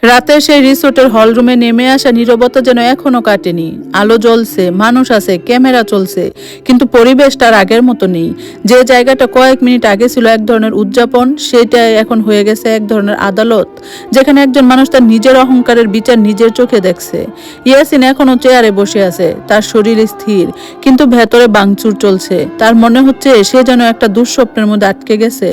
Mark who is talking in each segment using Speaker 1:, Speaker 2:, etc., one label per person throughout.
Speaker 1: রাতে সেই রিসোর্টের হল রুমে নেমে আসা নীরবতা যেন এখনো কাটেনি। আলো জ্বলছে, মানুষ আছে, ক্যামেরা চলছে, কিন্তু পরিবেশটা আর আগের মতো নেই। যে জায়গাটা কয়েক মিনিট আগে ছিল এক ধরনের উদযাপন, সেটা এখন হয়ে গেছে এক ধরনের আদালত, যেখানে একজন মানুষ তার নিজের অহংকারের বিচার নিজের চোখে দেখছে। ইয়াসিন এখনো চেয়ারে বসে আছে, তার শরীর স্থির, কিন্তু ভেতরে ভাঙচুর চলছে। তার মনে হচ্ছে সে যেন একটা দুঃস্বপ্নের মধ্যে আটকে গেছে,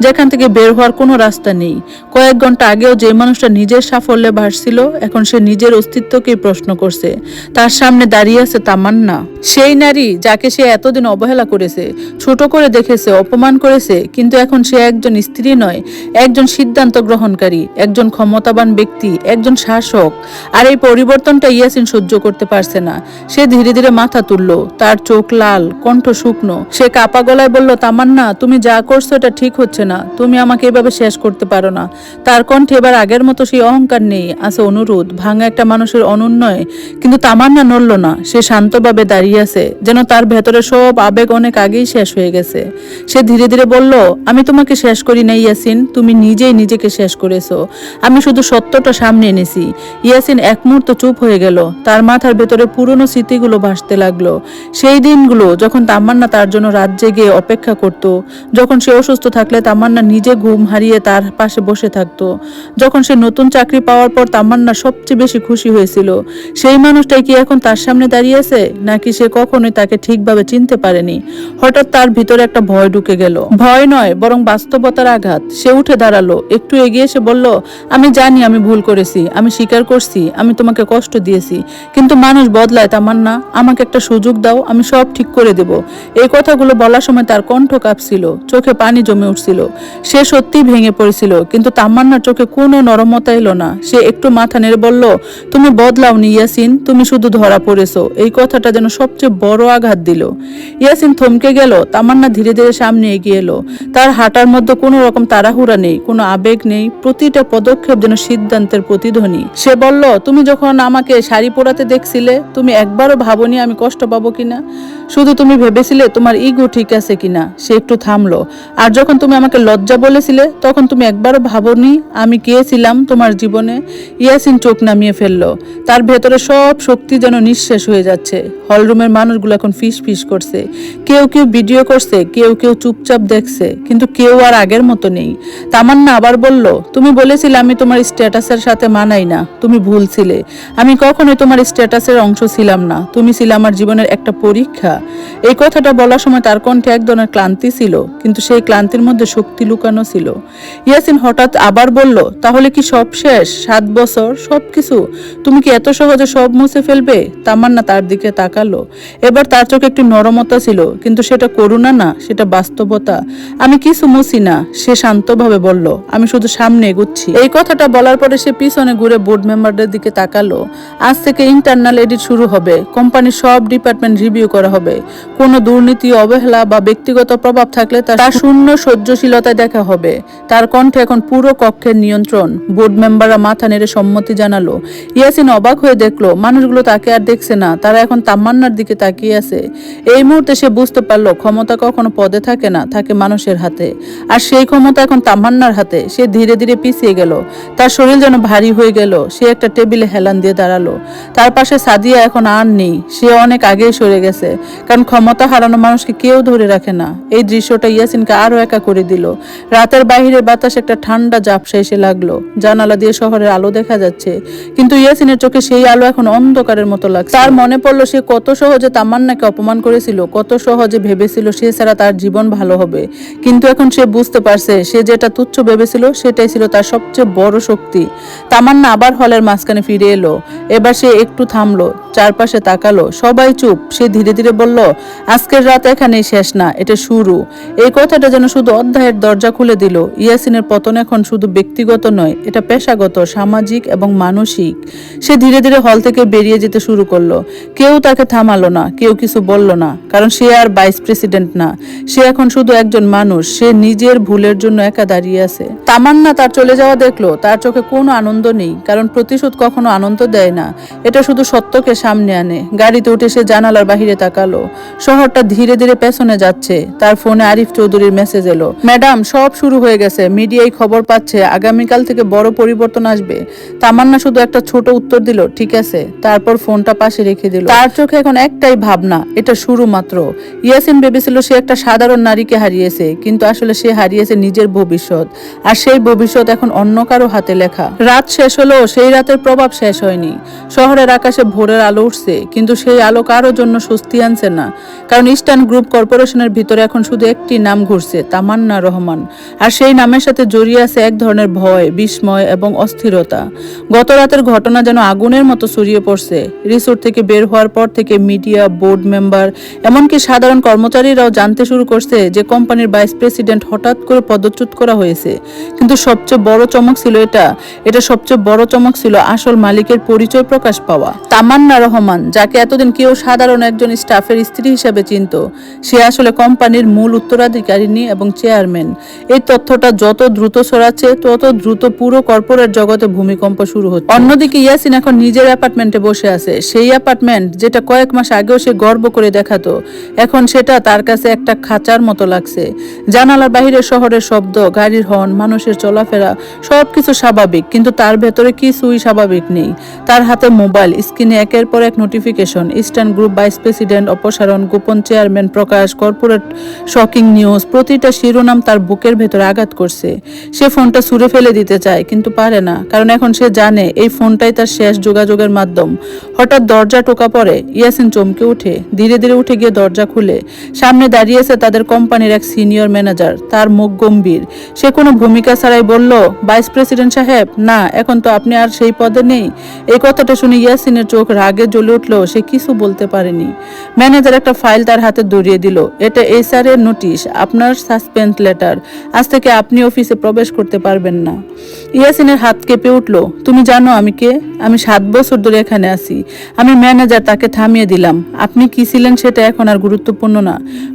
Speaker 1: যেখান থেকে বের হওয়ার কোনো রাস্তা নেই। কয়েক ঘন্টা আগেও যে মানুষটা নিজের সাফল্যে ভাসছিল, এখন সে নিজের অস্তিত্বকেই প্রশ্ন করছে। তার সামনে দাঁড়িয়ে আছে তামান্না, সেই নারী যাকে সে এতদিন অবহেলা করেছে, ছোট করে দেখেছে, অপমান করেছে, কিন্তু এখন সে একজন স্ত্রী নয়, একজন সিদ্ধান্ত গ্রহণকারী, একজন ক্ষমতাবান ব্যক্তি, একজন শাসক। আর এই পরিবর্তনটা ইয়াসিন সহ্য করতে পারছে না। সে ধীরে ধীরে মাথা তুলল, তার চোখ লাল, কণ্ঠ শুকনো। সে কাপা গলায় বলল, তামান্না, তুমি যা করছো এটা ঠিক হচ্ছে না, তুমি আমাকে এভাবে শেষ করতে পারো না। তার কণ্ঠে এবার আগের মতো সেই অহংকার নেই, আছে অনুরোধ, ভাঙা একটা মানুষের অনুন্নয়। কিন্তু তামান্না নড়ল না, সে শান্তভাবে দাঁড়িয়ে আছে, যেন তার ভেতরে সব আবেগ অনেক আগেই শেষ হয়ে গেছে। সে ধীরে ধীরে বলল, আমি তোমাকে শেষ করি নাই ইয়াসিন, তুমি নিজেই নিজেকে শেষ করেছো। আমি শুধু সত্যটা সামনে এনেছি। ইয়াসিন এক মুহূর্ত চুপ হয়ে গেল, তার মাথার ভেতরে পুরনো স্মৃতিগুলো ভাসতে লাগলো। সেই দিনগুলো যখন তামান্না তার জন্য রাত জেগে অপেক্ষা করত, যখন সে অসুস্থ থাকলে তামান্না নিজে ঘুম হারিয়ে তার পাশে বসে থাকতো, যখন সে নতুন চাকরি পাওয়ার পর তামান্না সবচেয়ে বেশি খুশি হয়েছিল। সেই মানুষটাই কি এখন তার সামনে দাঁড়িয়ে আছে, নাকি সে কখনোই তাকে ঠিকভাবে চিনতে পারেনি? হঠাৎ তার ভিতরে একটা ভয় ঢুকে গেল, ভয় নয় বরং বাস্তবতার আঘাত। সে উঠে দাঁড়ালো, একটু এগিয়ে এসে বলল, আমি জানি আমি ভুল করেছি, আমি স্বীকার করছি আমি তোমাকে কষ্ট দিয়েছি, কিন্তু মানুষ বদলায় তামান্না, আমাকে একটা সুযোগ দাও, আমি সব ঠিক করে দেব। এই কথাগুলো বলার সময় তার কণ্ঠ কাঁপছিল, চোখে পানি জমে উঠছিল। সে সত্যিই ভেঙে পড়েছিল, কিন্তু তামান্নার চোখে কোনো নরমতা এলো না। সে একটু মাথা নেড়ে বলল, তুমি বদলাওনি ইয়াসিন, তুমি শুধু ধরা পড়েছো। এই কথাটা যেন সবচেয়ে বড় আঘাত দিল। ইয়াসিন থমকে গেল। তামান্না ধীরে ধীরে সামনে এগিয়ে এলো। তার হাঁটার মধ্যে কোনো রকম তাড়াহুড়া নেই, কোনো আবেগ নেই, প্রতিটা পদক্ষেপ যেন সিদ্ধান্তের প্রতিধ্বনি। সে বলল, তুমি যখন আমাকে শাড়ি পরাতে দেখছিলে, তুমি একবারও ভাবনি আমি কষ্ট পাবো কিনা? শুধু তুমি ভেবেছিলে তোমার ইগো ঠিক আছে কিনা। সে একটু থামলো। আর যখন তুমি আমাকে লজ্জা বলেছিলে, তখন তুমি একবারও ভাবনি আমি কে ছিলাম তোমার জীবনে? ইয়াসিন চোখ নামিয়ে ফেললো। তার ভেতরে সব শক্তি যেন নিঃশেষ হয়ে যাচ্ছে। হলরুমের মানুষগুলো এখন ফিস ফিস করছে, কেউ কেউ ভিডিও করছে, কেউ কেউ চুপচাপ দেখছে, কিন্তু কেউ আর আগের মতো নেই। তামান্না আবার বলল, তুমি বলেছিলে আমি তোমার স্ট্যাটাসের সাথে মানাই না, তুমি ভুল ছিলে। আমি কখনোই তোমার স্ট্যাটাসের অংশ ছিলাম না, তুমি ছিলে আমার জীবনের একটা পরীক্ষা। এই কথাটা বলার সময় তার কণ্ঠে এক ধরনের ক্লান্তি ছিল, কিন্তু সেই ক্লান্তির মধ্যে শক্তি লুকানো ছিল। ইয়াসিন হঠাৎ আবার বলল, তাহলে কি সব শেষ? 7 বছর, সবকিছু? তুমি কি এত সহজে সব মুছে ফেলবে? তামান্না তার দিকে তাকালো। এবার তার চোখে একটু নরমতা ছিল, কিন্তু সেটা করুণা না, সেটা বাস্তবতা। আমি কিছু মুছি না, সে শান্তভাবে বলল, আমি শুধু সামনে এগুচ্ছি। এই কথাটা বলার পরে সে পিছনে ঘুরে বোর্ড মেম্বারদের দিকে তাকালো। আজ থেকে ইন্টারনাল এডিট শুরু হবে, কোম্পানির সব ডিপার্টমেন্ট রিভিউ করা হবে। কোনো দুর্নীতি, অবহেলা বা ব্যক্তিগত প্রভাব থাকলে তার শূন্য সহ্যশীলতায় দেখা হবে। তার কণ্ঠে এখন পুরো কক্ষের নিয়ন্ত্রণ। বোর্ড মেম্বাররা মাথা নেড়ে সম্মতি জানালো। ইয়াসিন অবাক হয়ে দেখলো, মানুষগুলো তাকে আর দেখছে না, তারা এখন তামান্নার দিকে তাকিয়ে আছে। এই মুহূর্তে সে বুঝতে পারলো, ক্ষমতা কখনো পদে থাকে না, থাকে মানুষের হাতে। আর সেই ক্ষমতা এখন তামান্নার হাতে। সে ধীরে ধীরে পিছিয়ে গেল, তার শরীর যেন ভারী হয়ে গেল। সে একটা টেবিলে হেলান দিয়ে দাঁড়ালো। তার পাশে সাদিয়া এখন আর নেই, সে অনেক আগেই সরে গেছে, কারণ ক্ষমতা হারানো মানুষকে কেউ ধরে রাখে না। এই দৃশ্যটা ইয়াসিনকে আরো একা করে দিল। রাতের বাহিরের বাতাস একটা ঠান্ডা ঝাপসা এসে লাগলো। জানালা দিয়ে শহরের আলো দেখা যাচ্ছে, কিন্তু ইয়াসিনের চোখে সেই আলো এখন অন্ধকারের মতো লাগছে। তার মনে পড়লো সে কত সহজে তামান্নাকে অপমান করেছিল, কত সহজে ভেবেছিল সে ছাড়া তার জীবন ভালো হবে। কিন্তু এখন সে বুঝতে পারছে, সে যেটা তুচ্ছ ভেবেছিল সেটাই ছিল তার সবচেয়ে বড় শক্তি। তামান্না আবার হলের মাঝখানে ফিরে এলো। এবার সে একটু থামলো, চারপাশে তাকালো, সবাই চুপ। সে ধীরে ধীরে বলল, আজকের রাত এখানেই শেষ না, এটা শুরু। এই কথাটা যেন শুধু অধ্যায়ের দরজা খুলে দিল। ইয়াসিনের পতন এখন শুধু ব্যক্তিগত নয়, এটা পেশাগত, সামাজিক এবং মানসিক। সে ধীরে ধীরে হল থেকে বেরিয়ে যেতে শুরু করলো। কেউ তাকে থামালো না, কেউ কিছু বলল না, কারণ সে আর ভাইস প্রেসিডেন্ট না, সে এখন শুধু একজন মানুষ। সে নিজের ভুলের জন্য একা দাঁড়িয়ে আছে। তামান্না তার চলে যাওয়া দেখলো, তার চোখে কোনো আনন্দ নেই, কারণ প্রতিশোধ কখনো আনন্দ দেয় না, এটা শুধু সত্যকে সামনে আনে। গাড়িতে উঠে সে জানালার বাহিরে তাকালো। শহরটা ধীরে ধীরে পেছনে যাচ্ছে। তার ফোনে আরিফ চৌধুরীর মেসেজ এলো, ম্যাডাম, সব শুরু হয়ে গেছে, মিডিয়ায় খবর পাচ্ছে আগামীকাল থেকে বড় পরিবর্তন পরিবর্তন আসবে? তামান্না শুধু একটা ছোট উত্তর দিল, ঠিক আছে। তারপর ফোনটা পাশে রেখে দিল। তার চোখে এখন একটাই ভাবনা, এটা শুরু মাত্র। ইয়াসিন ভেবেছিল সে একটা সাধারণ নারীকে হারিয়েছে, কিন্তু আসলে সে হারিয়েছে নিজের ভবিষ্যৎ। আর সেই ভবিষ্যৎ এখন অন্য কারো হাতে লেখা। রাত শেষ হলো, সেই রাতের প্রভাব শেষ হয়নি। শহরের আকাশে ভোরের আলো উঠছে, কিন্তু সেই আলো কারোর জন্য স্বস্তি আনছে না। কারণ ইস্টার্ন গ্রুপ কর্পোরেশনের ভিতরে এখন শুধু একটি নাম ঘুরছে, তামান্না রহমান। আর সেই নামের সাথে জড়িয়ে আছে এক ধরনের ভয়, বিস্ময় এবং অস্থিরতা। গত রাতের ঘটনা যেন আগুনের মতো ছড়িয়ে পড়ছে। রিসোর্ট থেকে বের হওয়ার পর থেকে মিডিয়া, বোর্ড মেম্বার, এমনকি সাধারণ কর্মচারীরাও জানতে শুরু করছে যে কোম্পানির ভাইস প্রেসিডেন্ট হঠাৎ করে পদচ্যুত করা হয়েছে। কিন্তু সবচেয়ে বড় চমক ছিল এটা সবচেয়ে বড় চমক ছিল আসল মালিকের পরিচয় প্রকাশ পাওয়া। তামান্না রহমান, যাকে এতদিন কেউ সাধারণ একজন স্টাফের স্ত্রী হিসেবে চিনত, সে আসলে কোম্পানির মূল উত্তরাধিকারিণী এবং চেয়ারম্যান। এই তথ্যটা যত দ্রুত ছড়াচ্ছে, তত দ্রুত পুরো কর্পোরেট জগতে ভূমিকম্প শুরু হচ্ছে। অন্যদিকে ইয়াসিন এখন নিজের অ্যাপার্টমেন্টে বসে আছে। সেই অ্যাপার্টমেন্ট যেটা কয়েক মাস আগেও সে গর্ব করে দেখাতো, এখন সেটা তার কাছে একটা খাঁচার মতো লাগছে। জানালার বাহিরে শহরের শব্দ, গাড়ির হর্ন, মানুষের চলাফেরা, সবকিছু স্বাভাবিক, কিন্তু তার ভেতরে কিছুই স্বাভাবিক নেই। তার হাতে মোবাইল, স্ক্রিনে একের পর এক notification, eastern group vice president অপসারণ, গোপন চেয়ারম্যান প্রকাশ, কর্পোরেট শকিং নিউজ। প্রতিটা শিরোনাম তার বুকের ভেতরে আঘাত করছে। সে ফোনটা ছুঁড়ে ফেলে দিতে চায়, কিন্তু পারে না, কারণ এখন সে জানে এই ফোনটাই তার শেষ যোগাযোগের মাধ্যম। হঠাৎ দরজা টোকা পড়ে। ইয়াসিন চমকে উঠে, ধীরে ধীরে উঠে গিয়ে দরজা খুলে সামনে দাঁড়িয়েছে তাদের কোম্পানির এক সিনিয়র ম্যানেজার। তার মুখ গম্ভীর। সে কোনো ভূমিকা ছাড়াই বলল, ভাইস প্রেসিডেন্ট সাহেব, না, এখন তো আপনি আর সেই পদে নেই। এই কথাটা শুনে ইয়াসিনের চোখ রাগে জ্বলে উঠলো। সে কিছু বলতে পারেনি। ম্যানেজার একটা ফাইল তার হাতে ধরিয়ে দিল। এটা HR এর নোটিশ, আপনার সাসপেন্ড লেটার। আজ থেকে আপনি অফিসে প্রবেশ করতে পারবেন না। ইয়াসিনের হাত কেঁপে উঠলো। তুমি জানো আমি কে? আমি 7 বছর ধরে এখানে আছি। আমি ম্যানেজার। তাকে থামিয়ে দিলাম। আপনি কি ছিলেন সেটা এখন আর গুরুত্বপূর্ণ না।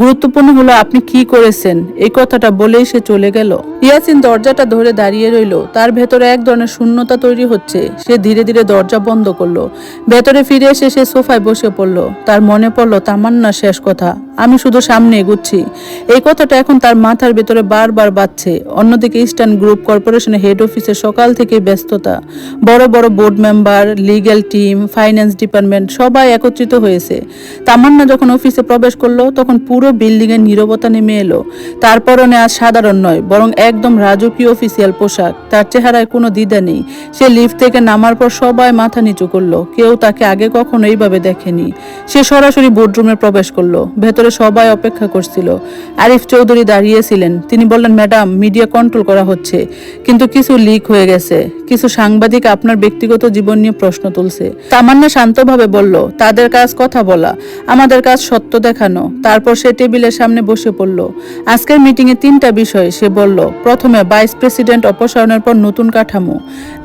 Speaker 1: গুরুত্বপূর্ণ হলো আপনি কি করেছেন। এই কথাটা বলেই সে চলে গেল। ইয়াসিন দরজাটা ধরে দাঁড়িয়ে রইল। তার ভেতরে এক ধরনের শূন্যতা তৈরি হচ্ছে। সে ধীরে ধীরে দরজা বন্ধ করলো। ভেতরে ফিরে এসে সে সোফায় বসে পড়ল। তার মনে পড়ল তামান্নার শেষ কথা, আমি শুধু সামনে এগুচ্ছি। এই কথাটা এখন তার মাথার ভেতরে বারবার বাজছে। অন্যদিকে ইস্টার্ন গ্রুপ কর্পোরেশনের হেড অফিসে সকাল থেকে ব্যস্ততা। বড় বড় board member, legal team, finance department সবাই একত্রিত হয়েছে। তামান্না যখন অফিসে প্রবেশ করলো, তখন পুরো বিল্ডিং এর নীরবতা নেমে এলো। তার পরনে আজ সাধারণ নয়, বরং একদম রাজকীয় অফিসিয়াল পোশাক। তার চেহারায় কোনো দ্বিধা নেই। সে লিফট থেকে নামার পর সবাই মাথা নিচু করলো। কেউ তাকে আগে কখনো এইভাবে দেখেনি। সে সরাসরি বোর্ডরুমে প্রবেশ করলো। ভেতরে সবাই অপেক্ষা করছিল। আরিফ চৌধুরী দাঁড়িয়েছিলেন। তিনি বললেন, ম্যাডাম, মিডিয়া কন্ট্রোল করা হচ্ছে, কিন্তু কিছু লিক হয়ে গেছে। কিছু সাংবাদিক আপনার ব্যক্তিগত জীবন নিয়ে প্রশ্ন তুলছে। তামান্না শান্তভাবে বলল, তাদের কাজ কথা বলা, আমাদের কাজ সত্য দেখানো। তারপর সে টেবিলের সামনে বসে পড়ল। আজকের মিটিংয়ে 3টা বিষয় সে বলল। প্রথমে ভাইস প্রেসিডেন্ট অপসারণের পর নতুন কাঠামো,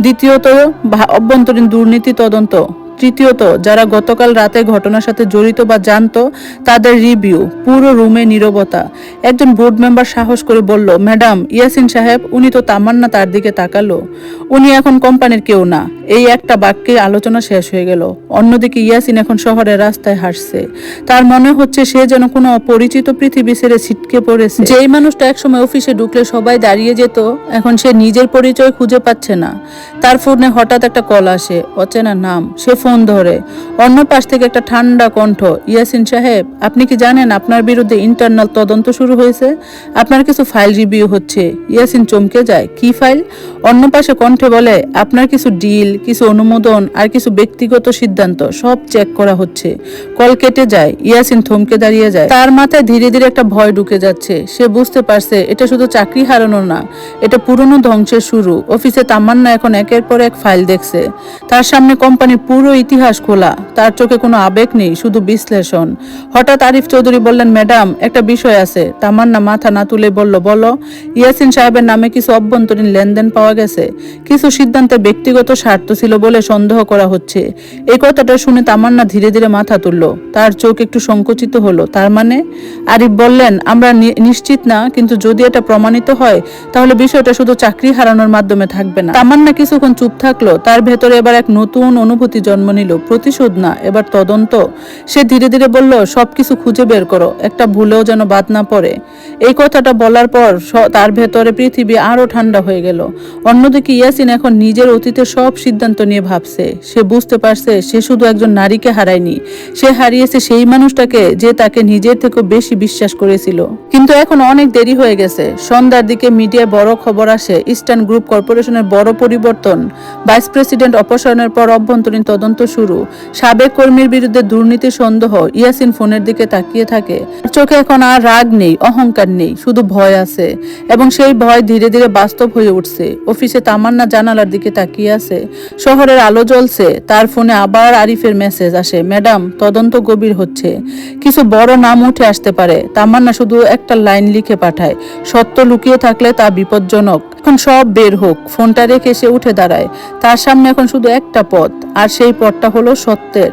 Speaker 1: দ্বিতীয়ত অভ্যন্তরীণ দুর্নীতি তদন্ত, তৃতীয়ত যারা গতকাল রাতে ঘটনার সাথে জড়িত বা জানতো তাদের রিভিউ। পুরো রুমে নীরবতা। একজন বোর্ড মেম্বার সাহস করে বলল, ম্যাডাম, ইয়াসিন সাহেব, উনি তো তামান্না। তার দিকে তাকালো। উনি এখন কোম্পানির কেউ না। এই একটা বাক্যে আলোচনা শেষ হয়ে গেল। অন্যদিকে ইয়াসিন এখন শহরের রাস্তায় হাঁটছে। তার মনে হচ্ছে সে যেন কোনো অপরিচিত পৃথিবী ছেড়ে ছিটকে পড়েছে। যেই মানুষটা একসময় অফিসে ঢুকলে সবাই দাঁড়িয়ে যেত, এখন সে নিজের পরিচয় খুঁজে পাচ্ছে না। তার ফোনে হঠাৎ একটা কল আসে, অচেনা নাম। সে ফোন ধরে। অন্য পাশ থেকে একটা ঠান্ডা কণ্ঠ, ইয়াসিন সাহেব, আপনি কি জানেন আপনার বিরুদ্ধে ইন্টারনাল তদন্ত শুরু হয়েছে? আপনার কিছু ফাইল রিভিউ হচ্ছে। ইয়াসিন চমকে যায়, কি ফাইল? অন্য পাশে কণ্ঠে বলে, আপনার কিছু ডিল, কিছু অনুমোদন আর কিছু ব্যক্তিগত সিদ্ধান্ত সব চেক করা হচ্ছে। কল কেটে যায়। ইয়াসিন থমকে দাঁড়িয়ে যায়। তার মাথায় ধীরে ধীরে একটা ভয় ঢুকে যাচ্ছে। সে বুঝতে পারছে এটা শুধু চাকরি হারানো না, এটা পুরনো ধ্বংসের শুরু। অফিসে তামান্না এখন একের পর এক ফাইল দেখছে। তার সামনে কোম্পানির পুরো ইতিহাস খোলা। তার চোখে কোনো আবেগ নেই, শুধু বিশ্লেষণ। হঠাৎ আরিফ চৌধুরী বললেন, ম্যাডাম, একটা বিষয় আছে। তামান্না মাথা না তুলে বলল, বলো। ইয়াসিন সাহেবের নামে কিছু অভ্যন্তরীণ লেনদেন পাওয়া গেছে। কিছু সিদ্ধান্তে ব্যক্তিগত স্বার্থ ছিল বলে সন্দেহ করা হচ্ছে। এই কথাটা শুনে তামান্না ধীরে ধীরে মাথা তুলল। তার চোখ একটু সংকুচিত হলো। তার মানে? আরিফ বললেন, আমরা নিশ্চিত না, কিন্তু যদি এটা প্রমাণিত হয় তাহলে বিষয়টা শুধু চাকরি হারানোর মাধ্যমে থাকবে না। তামান্না কিছুক্ষণ চুপ থাকলো। তার ভেতরে এবার এক নতুন অনুভূতি জন্ম জন্ম নিল, প্রতিশোধ না, এবার তদন্ত। সে ধীরে ধীরে বলল, সবকিছু খুঁজে বের করো, একটা ভুলেও যেন বাদ না পড়ে। এই কথাটা বলার পর তার ভেতরে পৃথিবী আরো ঠান্ডা হয়ে গেল। অন্যদিকে ইয়াসিন এখন নিজের অতীতের সব সিদ্ধান্ত নিয়ে ভাবছে। সে বুঝতে পারছে সে শুধু একজন নারীকে হারায়নি, সে হারিয়েছে সেই মানুষটাকে যে তাকে নিজের থেকে বেশি বিশ্বাস করেছিল। কিন্তু এখন অনেক দেরি হয়ে গেছে। সন্ধ্যার দিকে মিডিয়ায় বড় খবর আসে, ইস্টার্ন গ্রুপ কর্পোরেশনের বড় পরিবর্তন, ভাইস প্রেসিডেন্ট অপসারণের পর অভ্যন্তরীণ তদন্ত শুরু, সাবেক কর্মীর বিরুদ্ধে দুর্নীতির সন্দেহ। ইয়াসিন ফোনের দিকে তাকিয়ে থাকে। চোখে এখন আর রাগ নেই, অহংকার নেই, শুধু ভয় আছে, এবং সেই ভয় ধীরে ধীরে বাস্তব হয়ে উঠছে। অফিসে তামান্না জানালার দিকে তাকিয়ে আছে, শহরের আলো জ্বলছে। তার ফোনে আবার আরিফের মেসেজ আসে, ম্যাডাম তদন্ত গভীর হচ্ছে, কিছু বড় নাম উঠে আসতে পারে। তামান্না শুধু একটা লাইন লিখে পাঠায়, সত্য লুকিয়ে থাকলে তা বিপজ্জনক। এখন সব বের হোক। ফোনটা রেখে সে উঠে দাঁড়ায়। তার সামনে এখন শুধু একটা পথ, আর সেই পথটা হলো সত্যের।